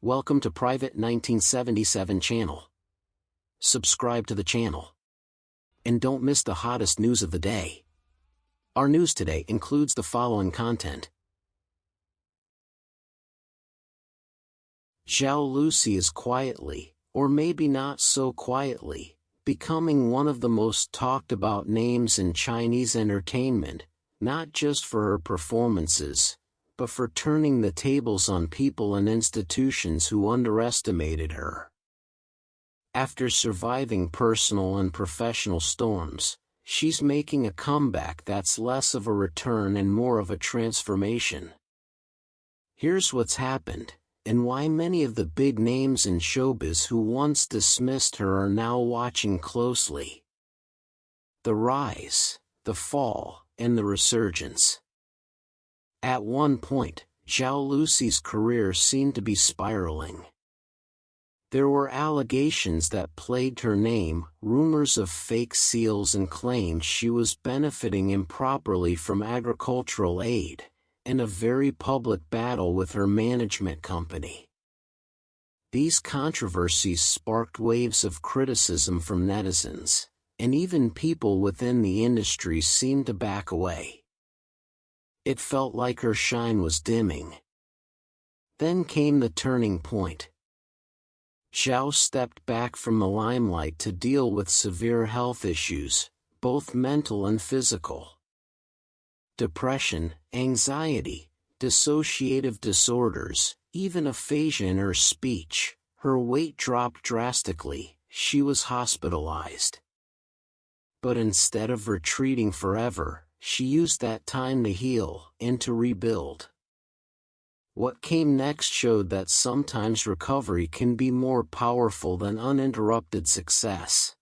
Welcome to PVT 1977 channel. Subscribe to the channel. And don't miss the hottest news of the day. Our news today includes the following content. Zhao Lusi is quietly, or maybe not so quietly, becoming one of the most talked about names in Chinese entertainment, not just for her performances, but for turning the tables on people and institutions who underestimated her. After surviving personal and professional storms, she's making a comeback that's less of a return and more of a transformation. Here's what's happened, and why many of the big names in showbiz who once dismissed her are now watching closely. The rise, the fall, and the resurgence. At one point, Zhao Lusi's career seemed to be spiraling. There were allegations that plagued her name, rumors of fake seals, and claims she was benefiting improperly from agricultural aid, and a very public battle with her management company. These controversies sparked waves of criticism from netizens, and even people within the industry seemed to back away. It felt like her shine was dimming. Then came the turning point. Zhao stepped back from the limelight to deal with severe health issues, both mental and physical. Depression, anxiety, dissociative disorders, even aphasia in her speech. Her weight dropped drastically, she was hospitalized. But instead of retreating forever, she used that time to heal and to rebuild. What came next showed that sometimes recovery can be more powerful than uninterrupted success.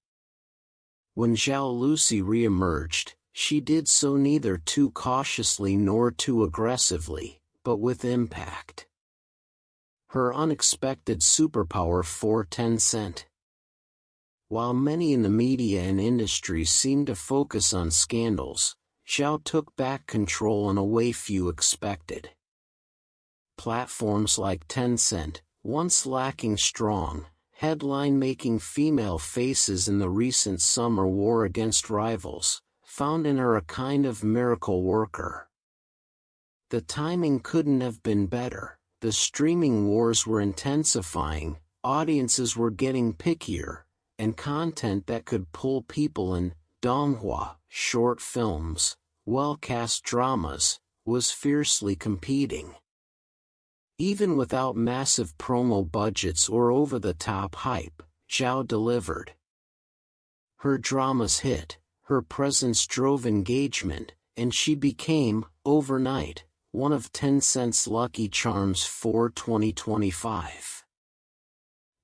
When Zhao Lusi re-emerged, she did so neither too cautiously nor too aggressively, but with impact. Her unexpected superpower for Tencent. While many in the media and industry seemed to focus on scandals, Zhao took back control in a way few expected. Platforms like Tencent, once lacking strong, headline-making female faces in the recent summer war against rivals, found in her a kind of miracle worker. The timing couldn't have been better. The streaming wars were intensifying, audiences were getting pickier, and content that could pull people in, donghua, short films, well-cast dramas, was fiercely competing. Even without massive promo budgets or over-the-top hype, Zhao delivered. Her dramas hit, her presence drove engagement, and she became, overnight, one of Tencent's lucky charms for 2025.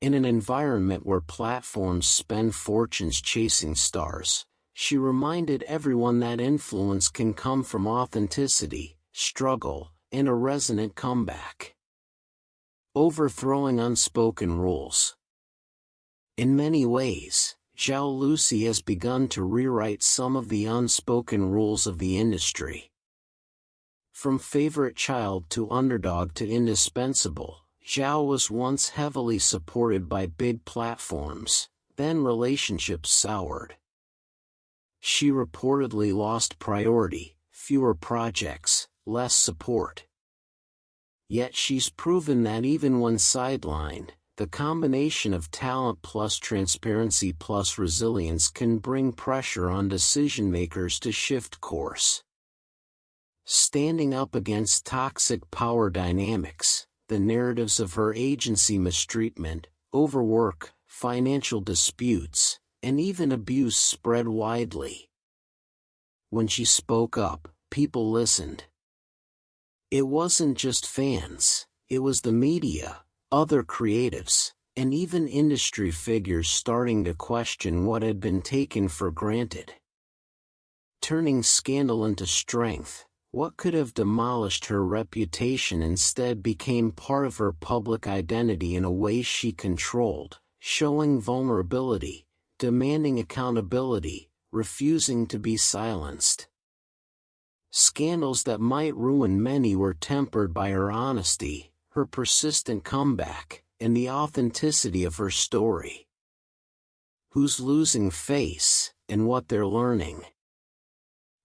In an environment where platforms spend fortunes chasing stars, she reminded everyone that influence can come from authenticity, struggle, and a resonant comeback. Overthrowing unspoken rules. In many ways, Zhao Lusi has begun to rewrite some of the unspoken rules of the industry. From favorite child to underdog to indispensable, Zhao was once heavily supported by big platforms, then relationships soured. She reportedly lost priority, fewer projects, less support. Yet she's proven that even when sidelined, the combination of talent plus transparency plus resilience can bring pressure on decision-makers to shift course. Standing up against toxic power dynamics, the narratives of her agency mistreatment, overwork, financial disputes, and even abuse spread widely. When she spoke up, people listened. It wasn't just fans, it was the media, other creatives, and even industry figures starting to question what had been taken for granted. Turning scandal into strength, what could have demolished her reputation instead became part of her public identity in a way she controlled, showing vulnerability, demanding accountability, refusing to be silenced. Scandals that might ruin many were tempered by her honesty, her persistent comeback, and the authenticity of her story. Who's losing face, and what they're learning.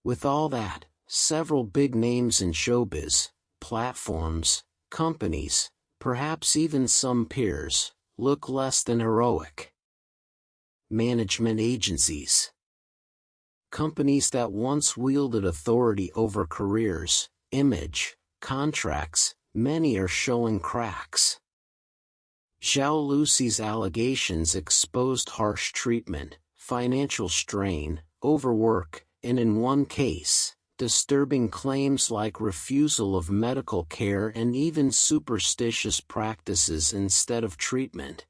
With all that, several big names in showbiz, platforms, companies, perhaps even some peers, look less than heroic. Management agencies. Companies that once wielded authority over careers, image, contracts, many are showing cracks. Zhao Lusi's allegations exposed harsh treatment, financial strain, overwork, and in one case, disturbing claims like refusal of medical care and even superstitious practices instead of treatment.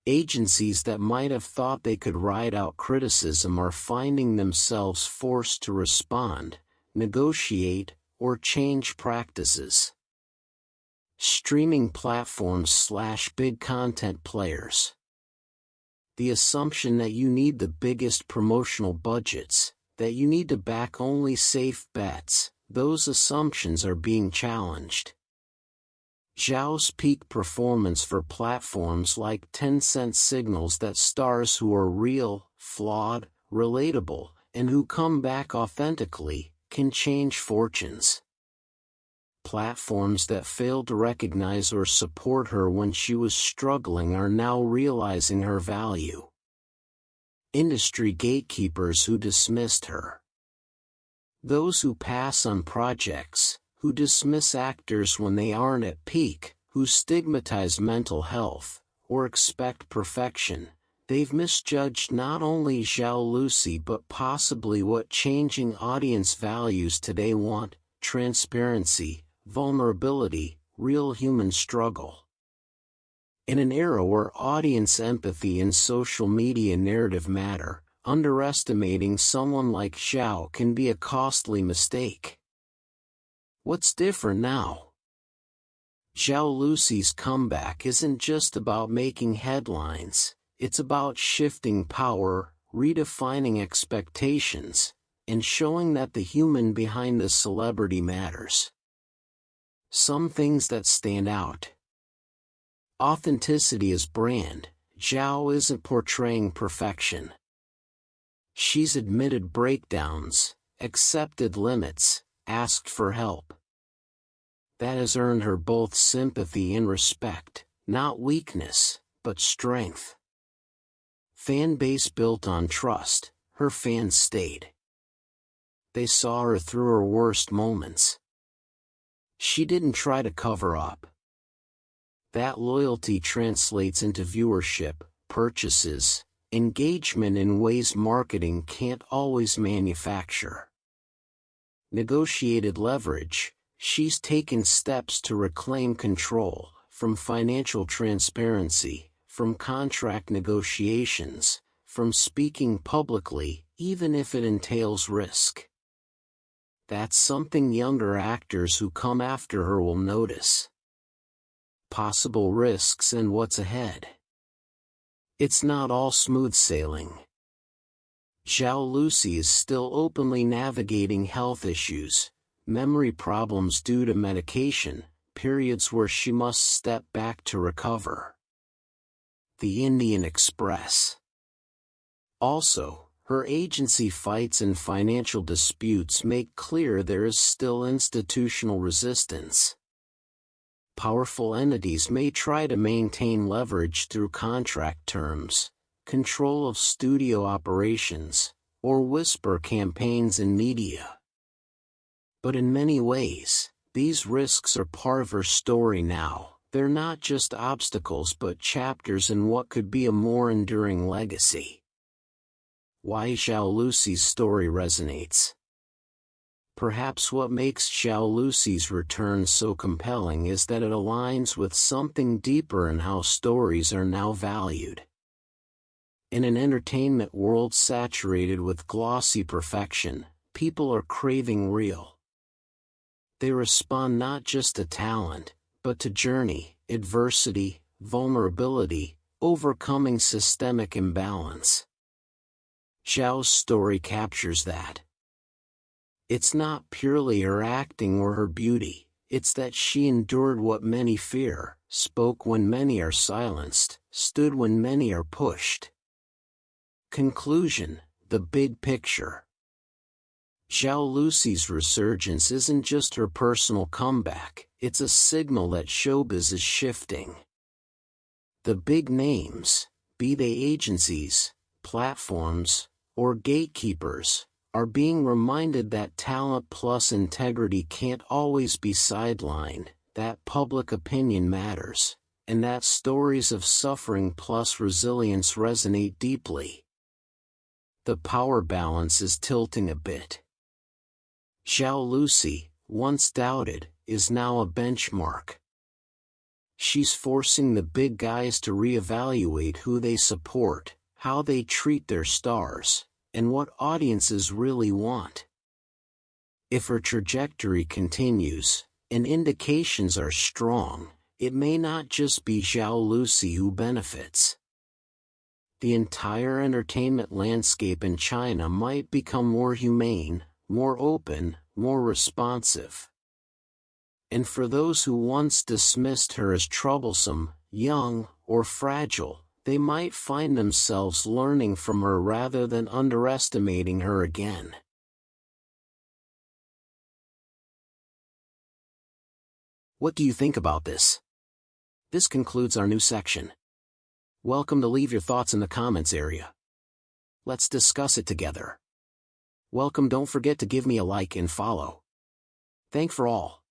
Agencies that might have thought they could ride out criticism are finding themselves forced to respond, negotiate, or change practices. Streaming platforms / big content players. The assumption that you need the biggest promotional budgets, that you need to back only safe bets, those assumptions are being challenged. Zhao's peak performance for platforms like Tencent signals that stars who are real, flawed, relatable, and who come back authentically, can change fortunes. Platforms that failed to recognize or support her when she was struggling are now realizing her value. Industry gatekeepers who dismissed her. Those who pass on projects, who dismiss actors when they aren't at peak, who stigmatize mental health, or expect perfection, they've misjudged not only Zhao Lusi but possibly what changing audience values today want: transparency, vulnerability, real human struggle. In an era where audience empathy and social media narrative matter, underestimating someone like Zhao can be a costly mistake. What's different now? Zhao Lusi's comeback isn't just about making headlines, it's about shifting power, redefining expectations, and showing that the human behind the celebrity matters. Some things that stand out. Authenticity as brand. Zhao isn't portraying perfection. She's admitted breakdowns, accepted limits, asked for help. That has earned her both sympathy and respect, not weakness, but strength. Fan base built on trust, her fans stayed. They saw her through her worst moments. She didn't try to cover up. That loyalty translates into viewership, purchases, engagement in ways marketing can't always manufacture. Negotiated leverage. She's taken steps to reclaim control, from financial transparency, from contract negotiations, from speaking publicly, even if it entails risk. That's something younger actors who come after her will notice. Possible risks and what's ahead. It's not all smooth sailing. Zhao Lusi is still openly navigating health issues, memory problems due to medication, periods where she must step back to recover. The Indian Express. Also, her agency fights and financial disputes make clear there is still institutional resistance. Powerful entities may try to maintain leverage through contract terms, control of studio operations, or whisper campaigns in media. But in many ways, these risks are part of her story now. They're not just obstacles but chapters in what could be a more enduring legacy. Why Zhao Lusi's story resonates. Perhaps what makes Zhao Lusi's return so compelling is that it aligns with something deeper in how stories are now valued. In an entertainment world saturated with glossy perfection, people are craving real. They respond not just to talent, but to journey, adversity, vulnerability, overcoming systemic imbalance. Zhao's story captures that. It's not purely her acting or her beauty, it's that she endured what many fear: spoke when many are silenced, stood when many are pushed. Conclusion: the big picture. Zhao Lusi's resurgence isn't just her personal comeback, it's a signal that showbiz is shifting. The big names, be they agencies, platforms, or gatekeepers, are being reminded that talent plus integrity can't always be sidelined, that public opinion matters, and that stories of suffering plus resilience resonate deeply. The power balance is tilting a bit. Zhao Lusi, once doubted, is now a benchmark. She's forcing the big guys to reevaluate who they support, how they treat their stars, and what audiences really want. If her trajectory continues, and indications are strong, it may not just be Zhao Lusi who benefits. The entire entertainment landscape in China might become more humane, more open, more responsive. And for those who once dismissed her as troublesome, young, or fragile, they might find themselves learning from her rather than underestimating her again. What do you think about this? This concludes our new section. Welcome to leave your thoughts in the comments area. Let's discuss it together. Welcome, don't forget to give me a like and follow. Thank for all.